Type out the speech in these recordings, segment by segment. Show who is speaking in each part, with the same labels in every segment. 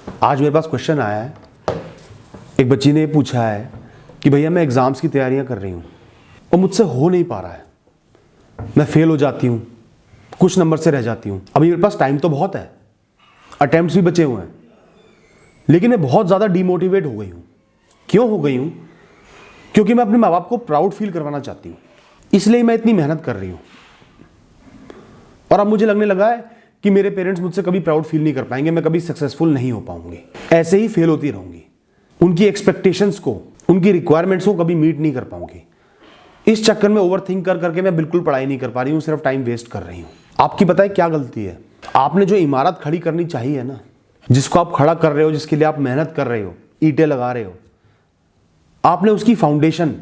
Speaker 1: आज मेरे पास क्वेश्चन आया है। एक बच्ची ने पूछा है कि भैया मैं एग्ज़ाम्स की तैयारियां कर रही हूँ और मुझसे हो नहीं पा रहा है, मैं फेल हो जाती हूँ, कुछ नंबर से रह जाती हूँ। अभी मेरे पास टाइम तो बहुत है, अटेम्प्ट्स भी बचे हुए हैं, लेकिन मैं बहुत ज़्यादा डीमोटिवेट हो गई हूँ। क्यों हो गई हूँ? क्योंकि मैं अपने माँ बाप को प्राउड फील करवाना चाहती हूँ, इसलिए मैं इतनी मेहनत कर रही हूँ। और अब मुझे लगने लगा है कि मेरे पेरेंट्स मुझसे कभी प्राउड फील नहीं कर पाएंगे, मैं कभी सक्सेसफुल नहीं हो पाऊंगी, ऐसे ही फेल होती रहूंगी, उनकी एक्सपेक्टेशंस को, उनकी रिक्वायरमेंट्स को कभी मीट नहीं कर पाऊंगी। इस चक्कर में ओवर थिंक कर करके मैं बिल्कुल पढ़ाई नहीं कर पा रही हूँ, सिर्फ टाइम वेस्ट कर रही हूँ। आपकी पता है क्या गलती है? आपने जो इमारत खड़ी करनी चाहिए ना, जिसको आप खड़ा कर रहे हो, जिसके लिए आप मेहनत कर रहे हो, ईंटें लगा रहे हो, आपने उसकी फाउंडेशन,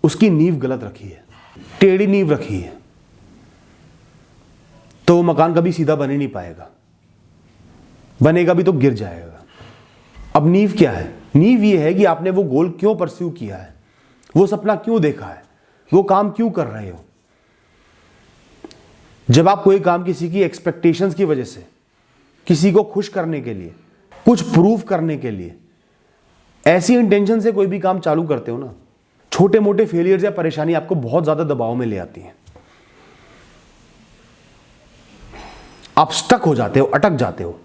Speaker 1: उसकी नींव गलत रखी है, टेढ़ी नींव रखी है, तो वो मकान कभी सीधा बन ही नहीं पाएगा, बनेगा भी तो गिर जाएगा। अब नींव क्या है? नींव ये है कि आपने वो गोल क्यों परस्यू किया है, वो सपना क्यों देखा है, वो काम क्यों कर रहे हो। जब आप कोई काम किसी की एक्सपेक्टेशंस की वजह से, किसी को खुश करने के लिए, कुछ प्रूव करने के लिए, ऐसी इंटेंशन से कोई भी काम चालू करते हो ना, छोटे मोटे फेलियर्स या परेशानी आपको बहुत ज्यादा दबाव में ले आती हैं। आप स्टक हो जाते हो, अटक जाते हो,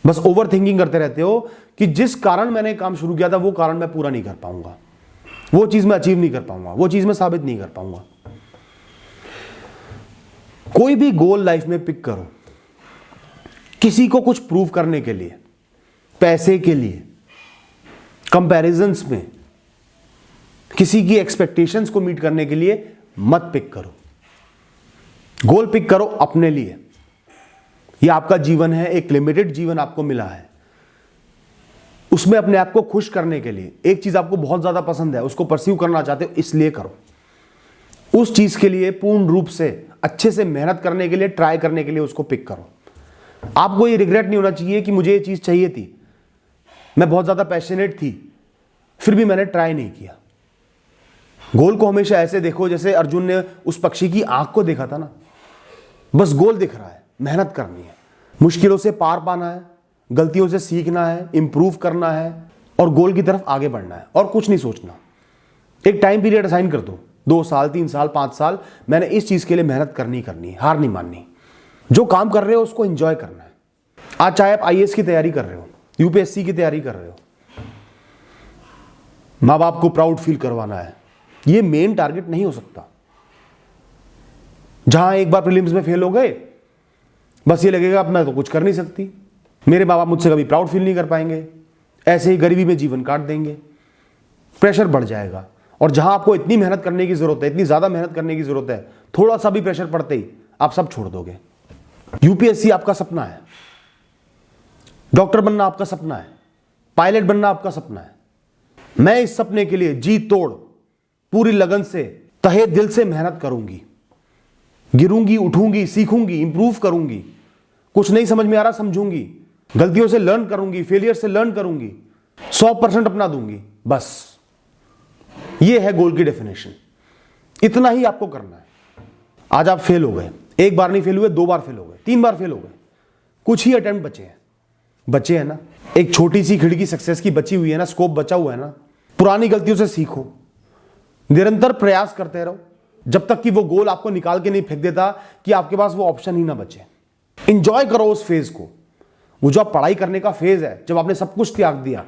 Speaker 1: बस ओवर थिंकिंग करते रहते हो कि जिस कारण मैंने काम शुरू किया था वो कारण मैं पूरा नहीं कर पाऊंगा, वो चीज मैं अचीव नहीं कर पाऊंगा, वो चीज मैं साबित नहीं कर पाऊंगा। कोई भी गोल लाइफ में पिक करो, किसी को कुछ प्रूव करने के लिए, पैसे के लिए, कंपैरिजंस में, किसी की एक्सपेक्टेशंस को मीट करने के लिए मत पिक करो। गोल पिक करो अपने लिए। यह आपका जीवन है, एक लिमिटेड जीवन आपको मिला है, उसमें अपने आप को खुश करने के लिए एक चीज आपको बहुत ज्यादा पसंद है, उसको परस्यू करना चाहते हो, इसलिए करो। उस चीज के लिए पूर्ण रूप से अच्छे से मेहनत करने के लिए, ट्राई करने के लिए उसको पिक करो। आपको ये रिग्रेट नहीं होना चाहिए कि मुझे ये चीज चाहिए थी, मैं बहुत ज्यादा पैशनेट थी, फिर भी मैंने ट्राई नहीं किया। गोल को हमेशा ऐसे देखो जैसे अर्जुन ने उस पक्षी की आंख को देखा था ना, बस गोल दिख रहा है, मेहनत करनी है, मुश्किलों से पार पाना है, गलतियों से सीखना है, इंप्रूव करना है और गोल की तरफ आगे बढ़ना है, और कुछ नहीं सोचना। एक टाइम पीरियड असाइन कर दो, 2 साल, 3 साल, 5 साल, मैंने इस चीज के लिए मेहनत करनी है, हार नहीं माननी। जो काम कर रहे हो उसको एंजॉय करना है। आज चाहे आप आईएएस की तैयारी कर रहे हो, यूपीएससी की तैयारी कर रहे हो, माँ बाप को प्राउड फील करवाना है, ये मेन टारगेट नहीं हो सकता। जहां एक बार प्रीलिम्स में फेल हो गए, बस ये लगेगा अब मैं तो कुछ कर नहीं सकती, मेरे माँ बाप मुझसे कभी प्राउड फील नहीं कर पाएंगे, ऐसे ही गरीबी में जीवन काट देंगे, प्रेशर बढ़ जाएगा। और जहां आपको इतनी मेहनत करने की जरूरत है, इतनी ज्यादा मेहनत करने की जरूरत है, थोड़ा सा भी प्रेशर पड़ते ही आप सब छोड़ दोगे। यूपीएससी आपका सपना है, डॉक्टर बनना आपका सपना है, पायलट बनना आपका सपना है। मैं इस सपने के लिए जी तोड़, पूरी लगन से, तहे दिल से मेहनत करूंगी, गिरूंगी, उठूंगी, सीखूंगी, इंप्रूव करूंगी, कुछ नहीं समझ में आ रहा समझूंगी, गलतियों से लर्न करूंगी, फेलियर से लर्न करूंगी, 100% अपना दूंगी। बस ये है गोल की डेफिनेशन। इतना ही आपको करना है। आज आप फेल हो गए, एक बार नहीं फेल हुए, 2 बार फेल हो गए, 3 बार फेल हो गए, कुछ ही अटेम्प्ट बचे हैं ना। एक छोटी सी खिड़की सक्सेस की बची हुई है ना, स्कोप बचा हुआ है ना। पुरानी गलतियों से सीखो, निरंतर प्रयास करते रहो, जब तक कि वो गोल आपको निकाल के नहीं फेंक देता कि आपके पास वो ऑप्शन ही ना बचे। इंजॉय करो उस फेज को, वो जो आप पढ़ाई करने का फेज है, जब आपने सब कुछ त्याग दिया,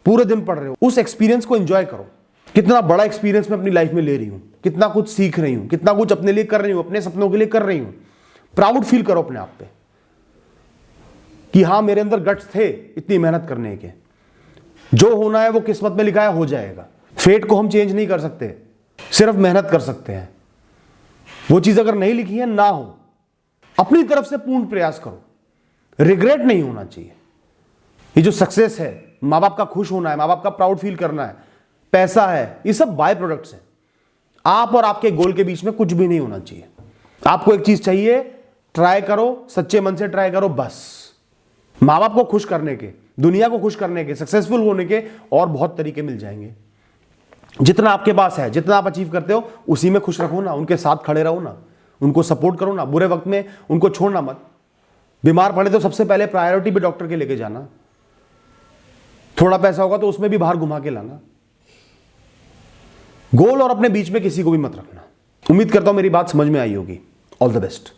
Speaker 1: पूरे दिन पढ़ रहे हो, उस एक्सपीरियंस को एंजॉय करो। कितना बड़ा एक्सपीरियंस मैं अपनी लाइफ में ले रही हूं, कितना कुछ सीख रही हूं, कितना कुछ अपने लिए कर रही हूं, अपने सपनों के लिए कर रही हूं। प्राउड फील करो अपने आप पे कि हां, मेरे अंदर गट्स थे इतनी मेहनत करने के। जो होना है वो किस्मत में लिखा है, हो जाएगा। फेट को हम चेंज नहीं कर सकते, सिर्फ मेहनत कर सकते हैं। वो चीज अगर नहीं लिखी है, ना हो, अपनी तरफ से पूर्ण प्रयास करो, रिग्रेट नहीं होना चाहिए। ये जो सक्सेस है, माँ बाप का खुश होना है, माँ बाप का प्राउड फील करना है, पैसा है, ये सब बाय प्रोडक्ट्स हैं। आप और आपके गोल के बीच में कुछ भी नहीं होना चाहिए। आपको एक चीज चाहिए, ट्राई करो, सच्चे मन से ट्राई करो, बस। माँ बाप को खुश करने के, दुनिया को खुश करने के, सक्सेसफुल होने के और बहुत तरीके मिल जाएंगे। जितना आपके पास है, जितना आप अचीव करते हो, उसी में खुश रखो ना, उनके साथ खड़े रहो ना, उनको सपोर्ट करो ना, बुरे वक्त में उनको छोड़ना मत। बीमार पड़े तो सबसे पहले प्रायोरिटी पे डॉक्टर के लेके जाना, थोड़ा पैसा होगा तो उसमें भी बाहर घुमा के लाना। गोल और अपने बीच में किसी को भी मत रखना। उम्मीद करता हूं मेरी बात समझ में आई होगी। All the best.